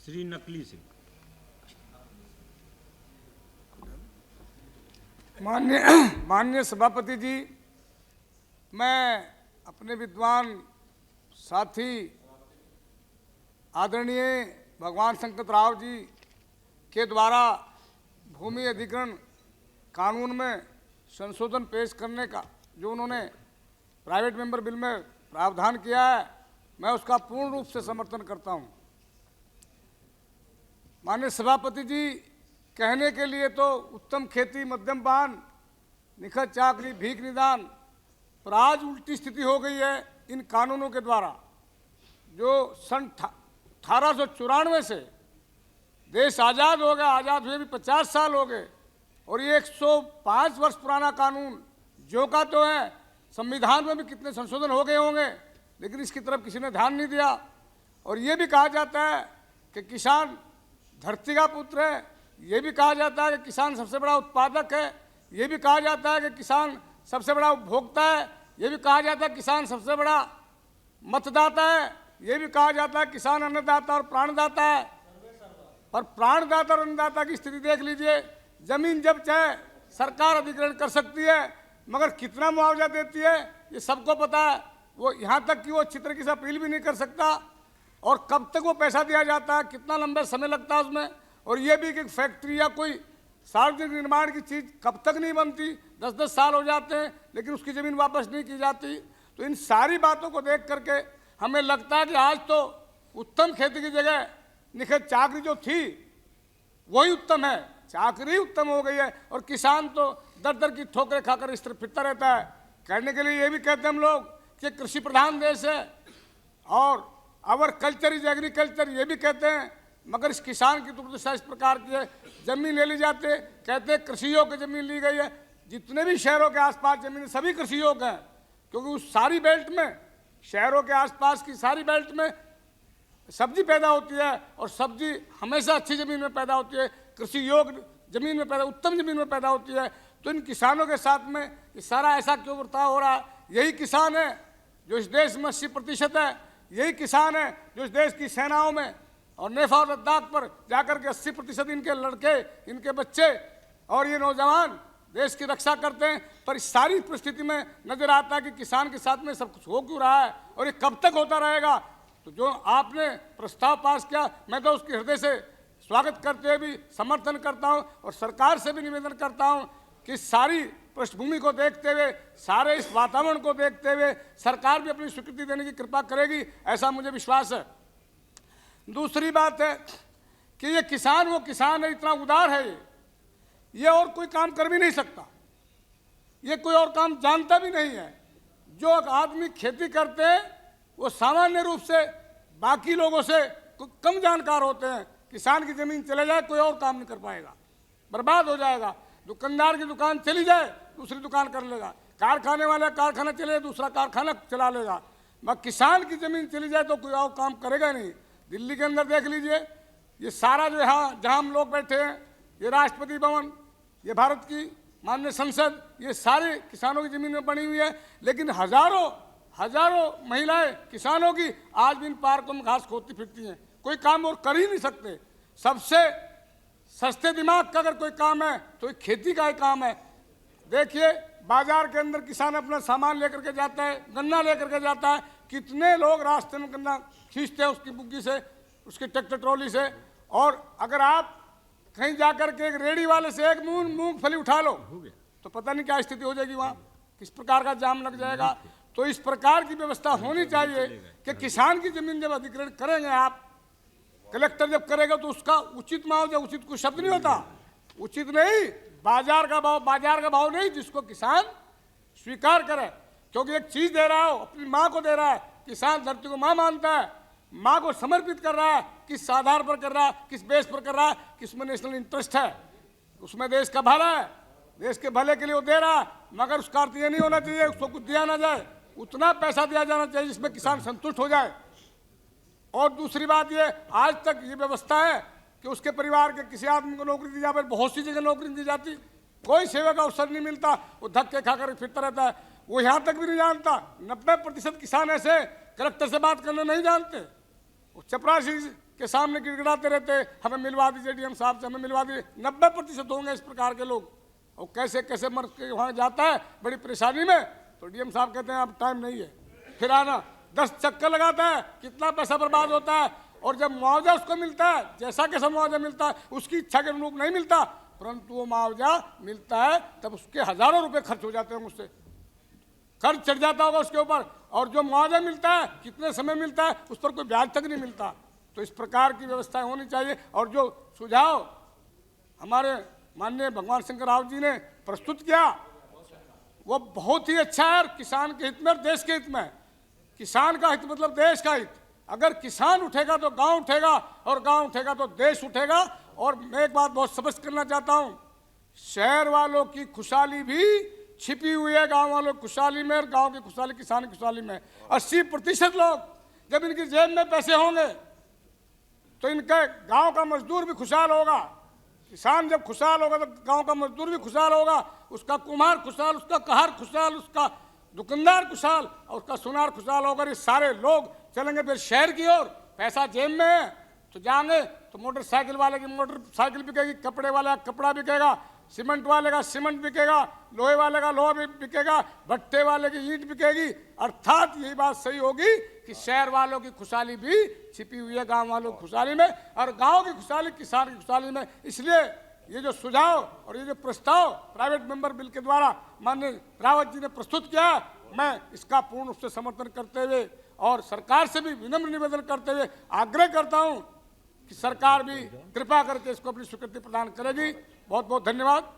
श्री नकली सिंह। माननीय सभापति जी, मैं अपने विद्वान साथी आदरणीय भगवान संकट राव जी के द्वारा भूमि अधिग्रहण कानून में संशोधन पेश करने का जो उन्होंने प्राइवेट मेंबर बिल में प्रावधान किया है, मैं उसका पूर्ण रूप से समर्थन करता हूं। माननीय सभापति जी, कहने के लिए तो उत्तम खेती, मध्यम बान, निखत चाकरी, भीख निदान, पर आज उल्टी स्थिति हो गई है इन कानूनों के द्वारा। जो सन 1894 से देश आज़ाद हो गया, आज़ाद हुए भी 50 साल हो गए, और ये 105 वर्ष पुराना कानून जो का तो है। संविधान में भी कितने संशोधन हो गए होंगे, लेकिन इसकी तरफ किसी ने ध्यान नहीं दिया। और ये भी कहा जाता है कि किसान धरती का पुत्र है, ये भी कहा जाता है कि किसान सबसे बड़ा उत्पादक है, ये भी कहा जाता है कि किसान सबसे बड़ा उपभोक्ता है, ये भी कहा जाता है किसान सबसे बड़ा मतदाता है, ये भी कहा जाता है किसान अन्नदाता और प्राणदाता है। पर प्राणदाता और अन्नदाता की स्थिति देख लीजिए। जमीन जब चाहे सरकार अधिग्रहण कर सकती है, मगर कितना मुआवजा देती है ये सबको पता है। वो यहाँ तक कि वो अच्छी तरीके से अपील भी नहीं कर सकता, और कब तक वो पैसा दिया जाता है, कितना लंबा समय लगता है उसमें। और ये भी कि फैक्ट्री या कोई सार्वजनिक निर्माण की चीज़ कब तक नहीं बनती, 10-10 साल हो जाते हैं, लेकिन उसकी ज़मीन वापस नहीं की जाती। तो इन सारी बातों को देख करके हमें लगता है कि आज तो उत्तम खेती की जगह निखत चाकरी जो थी वही उत्तम है, चाकरी उत्तम हो गई है, और किसान तो दर दर की ठोकरें खाकर इस तरह फिरता रहता है। कहने के लिए ये भी कहते हैं हम लोग कि कृषि प्रधान देश है, और आवर कल्चर इज एग्रीकल्चर, ये भी कहते हैं, मगर इस किसान की दुर्दशा इस प्रकार की है। जमीन ले ली जाते, कहते हैं कृषि योग्य जमीन ली गई है। जितने भी शहरों के आसपास जमीन सभी कृषि योग्य हैं, क्योंकि उस सारी बेल्ट में, शहरों के आसपास की सारी बेल्ट में सब्जी पैदा होती है, और सब्जी हमेशा अच्छी ज़मीन में पैदा होती है, कृषि योग्य ज़मीन में पैदा, उत्तम ज़मीन में पैदा होती है। तो इन किसानों के साथ में ये सारा ऐसा क्यों बर्ताव हो रहा है? यही किसान है जो इस देश में 80% है, यही किसान है जो इस देश की सेनाओं में और नेफा और लद्दाख पर जाकर के 80% इनके लड़के, इनके बच्चे और ये नौजवान देश की रक्षा करते हैं। पर इस सारी परिस्थिति में नजर आता है कि किसान के साथ में सब कुछ हो क्यों रहा है, और ये कब तक होता रहेगा। तो जो आपने प्रस्ताव पास किया, मैं तो उसके हृदय से स्वागत करते हुए भी समर्थन करता हूं, और सरकार से भी निवेदन करता हूं कि सारी पृष्ठभूमि को देखते हुए, सारे इस वातावरण को देखते हुए सरकार भी अपनी स्वीकृति देने की कृपा करेगी, ऐसा मुझे विश्वास है। दूसरी बात है कि ये किसान वो किसान है, इतना उदार है ये और कोई काम कर भी नहीं सकता, ये कोई और काम जानता भी नहीं है। जो आदमी खेती करते हैं वो सामान्य रूप से बाकी लोगों से कम जानकार होते हैं। किसान की जमीन चले जाए कोई और काम नहीं कर पाएगा, बर्बाद हो जाएगा। दुकानदार की दुकान चली जाए दूसरी दुकान कर लेगा, कारखाने वाला कारखाना चले जाए दूसरा कारखाना चला लेगा, मगर किसान की जमीन चली जाए तो कोई और काम करेगा नहीं। दिल्ली के अंदर देख लीजिए, ये सारा जो यहाँ जहाँ हम लोग बैठे हैं, ये राष्ट्रपति भवन, ये भारत की माननीय संसद, ये सारे किसानों की जमीन में बनी हुई है। लेकिन हजारों महिलाएं किसानों की आज भी इन पार्कों में घास खोदती फिरती हैं, कोई काम और कर ही नहीं सकते। सबसे सस्ते दिमाग का अगर कोई काम है तो खेती का ही काम है। देखिए बाजार के अंदर किसान अपना सामान लेकर के जाता है, गन्ना लेकर के जाता है, कितने लोग रास्ते में गन्ना खींचते हैं उसकी बुग्गी से, उसकी ट्रैक्टर ट्रॉली से। और अगर आप कहीं जाकर के एक रेडी वाले से एक मूंगफली उठा लो तो पता नहीं क्या स्थिति हो जाएगी, वहाँ किस प्रकार का जाम लग जाएगा। तो इस प्रकार की व्यवस्था होनी चाहिए कि किसान की जमीन जब अधिग्रहण करेंगे आप, कलेक्टर जब करेगा तो उसका उचित मुआवजा, उचित कोई शब्द नहीं होता, उचित नहीं, बाजार का भाव नहीं, जिसको किसान स्वीकार करे। क्योंकि एक चीज दे रहा हो, अपनी माँ को दे रहा है, किसान धरती को माँ मानता है, माँ को समर्पित कर रहा है, किस आधार पर कर रहा है, किस बेस पर कर रहा है, किसमें नेशनल इंटरेस्ट है, उसमें देश का भला है, देश के भले के लिए वो दे रहा है। मगर उसका अर्थ ये नहीं होना चाहिए उसको कुछ दिया ना जाए, उतना पैसा दिया जाना चाहिए जिसमें किसान संतुष्ट हो जाए। और दूसरी बात ये, आज तक ये व्यवस्था है कि उसके परिवार के किसी आदमी को नौकरी दी जाती, बहुत सी जगह नौकरी दी जाती, कोई सेवा का अवसर नहीं मिलता, वो धक्के खाकर फिरता रहता है। वो यहाँ तक भी नहीं जानता, 90% किसान ऐसे कलेक्टर से बात करना नहीं जानते, वो चपरासी के सामने गिड़गिड़ाते रहते, हमें मिलवा दीजिए डीएम साहब से, हमें मिलवा दीजिए। 90% होंगे इस प्रकार के लोग। और कैसे कैसे मर के वहाँ जाता है बड़ी परेशानी में, तो डीएम साहब कहते हैं अब टाइम नहीं है, फिर आना। 10 चक्कर लगाता है, कितना पैसा बर्बाद होता है। और जब मुआवजा उसको मिलता है, जैसा कैसा मुआवजा मिलता है, उसकी इच्छा के अनुरूप नहीं मिलता, परंतु वो मुआवजा मिलता है तब उसके हजारों रुपए खर्च हो जाते हैं, मुझसे खर्च चढ़ जाता होगा उसके ऊपर। और जो मुआवजा मिलता है कितने समय मिलता है, उस पर कोई ब्याज तक नहीं मिलता। तो इस प्रकार की व्यवस्था होनी चाहिए। और जो सुझाव हमारे माननीय भगवान शंकर राव जी ने प्रस्तुत किया वो बहुत ही अच्छा है, और किसान के हित में और देश के हित में। किसान का हित मतलब देश का हित। अगर किसान उठेगा तो गांव उठेगा, और गांव उठेगा तो देश उठेगा। और मैं एक बात बहुत स्पष्ट करना चाहता हूं, शहर वालों की खुशहाली भी छिपी हुई है गांव वालों की खुशहाली में, और गांव की खुशहाली किसान की खुशहाली में। 80% लोग जब इनकी जेब में पैसे होंगे तो इनके गांव का मजदूर भी खुशहाल होगा। किसान जब खुशहाल होगा तो गांव का मजदूर भी खुशहाल होगा, उसका कुम्हार खुशहाल, उसका कहार खुशहाल, उसका दुकानदार खुशहाल, और उसका सुनार खुशहाल होगा। ये सारे लोग चलेंगे फिर शहर की ओर। पैसा जेब में है तो जाएंगे तो मोटरसाइकिल वाले की मोटरसाइकिल बिकेगी, कपड़े वाले का कपड़ा बिकेगा, सीमेंट वाले का सीमेंट बिकेगा, लोहे वाले का लोहा भी बिकेगा, भट्टे वाले की ईंट बिकेगी। अर्थात यही बात सही होगी कि शहर वालों की खुशहाली भी छिपी हुई है गांव वालों की खुशहाली में, और गांव की खुशहाली किसान की खुशहाली में। इसलिए ये जो सुझाव और ये जो प्रस्ताव प्राइवेट मेंबर बिल के द्वारा माननीय रावत जी ने प्रस्तुत किया, मैं इसका पूर्ण रूप से समर्थन करते हुए और सरकार से भी विनम्र निवेदन करते हुए आग्रह करता हूं कि सरकार भी कृपा करके इसको अपनी स्वीकृति प्रदान करेगी। बहुत बहुत धन्यवाद।